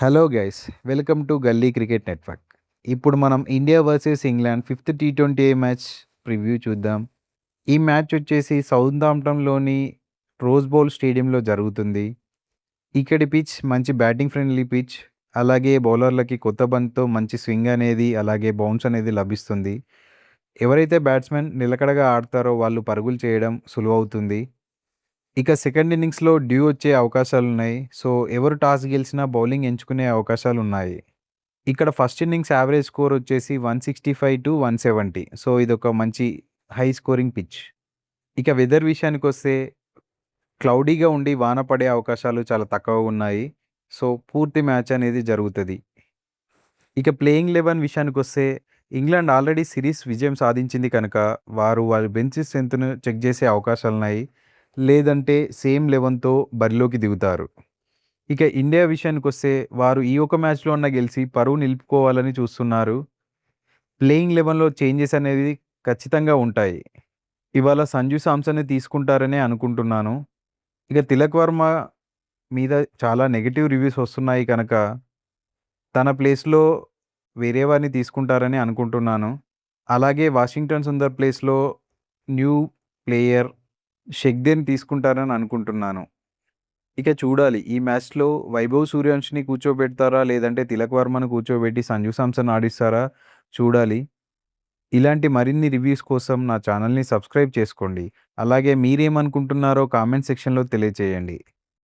Hello guys, welcome to గల్లీ cricket network. ఇప్పుడు మనం India versus England fifth T20 match preview చూద్దాం. ఈ మ్యాచ్ వచ్చేసి సౌతాంప్టన్‌లోని రోజ్ బౌల్ స్టేడియంలో జరుగుతుంది. ఇక్కడి పిచ్ మంచి బ్యాటింగ్ ఫ్రెండ్లీ పిచ్. అలాగే బౌలర్లకి కొత్త బంతితో మంచి స్వింగ్ అనేది, అలాగే బౌన్స్ అనేది లభిస్తుంది. ఎవరైతే బ్యాట్స్‌మెన్ నిలకడగా ఆడతారో వాళ్ళు పరుగులు చేయడం సులువవుతుంది. ఇక సెకండ్ ఇన్నింగ్స్‌లో డ్యూ వచ్చే అవకాశాలున్నాయి. సో, ఎవరు టాస్ గెలిచినా బౌలింగ్ ఎంచుకునే అవకాశాలున్నాయి. ఇక్కడ ఫస్ట్ ఇన్నింగ్స్ యావరేజ్ స్కోర్ వచ్చేసి 165-170. సో, ఇదొక మంచి హై స్కోరింగ్ పిచ్. ఇక వెదర్ విషయానికొస్తే క్లౌడీగా ఉండి వాన పడే అవకాశాలు చాలా తక్కువగున్నాయి. సో, పూర్తి మ్యాచ్ అనేది జరుగుతది. ఇక ప్లేయింగ్ 11 విషయానికొస్తే ఇంగ్లాండ్ ఆల్రెడీ సిరీస్ విజయం సాధించింది కనుక వారి బెంచ్ స్ట్రెంగ్త్‌ను చెక్ చేసే అవకాశాలున్నాయి. లేదంటే సేమ్ 11తో బరిలోకి దిగుతారు. ఇక ఇండియా విషయానికొస్తే వారు ఈ ఒక్క మ్యాచ్‌లో అన్నా గెలిసి పరువు నిలుపుకోవాలని చూస్తున్నారు. ప్లేయింగ్ 11లో చేంజెస్ అనేవి ఖచ్చితంగా ఉంటాయి. ఇవాళ సంజు సామ్సన్‌ని తీసుకుంటారనే అనుకుంటున్నాను. ఇక తిలక్ వర్మ మీద చాలా నెగెటివ్ రివ్యూస్ వస్తున్నాయి కనుక తన ప్లేస్‌లో వేరే వారిని తీసుకుంటారని అనుకుంటున్నాను. అలాగే వాషింగ్టన్ సుందర్ ప్లేస్‌లో న్యూ ప్లేయర్ షెగ్దర్‌ని తీసుకుంటారని అనుకుంటున్నాను. ఇక చూడాలి ఈ మ్యాచ్‌లో వైభవ్ సూర్యవంశిని కూర్చోబెడతారా? లేదంటే తిలక్ వర్మను కూర్చోబెట్టి సంజు సామ్సన్ ఆడిస్తారా? చూడాలి. ఇలాంటి మరిన్ని రివ్యూస్ కోసం నా ఛానల్‌ని సబ్స్క్రైబ్ చేసుకోండి. అలాగే మీరేమనుకుంటున్నారో కామెంట్ సెక్షన్‌లో తెలియచేయండి.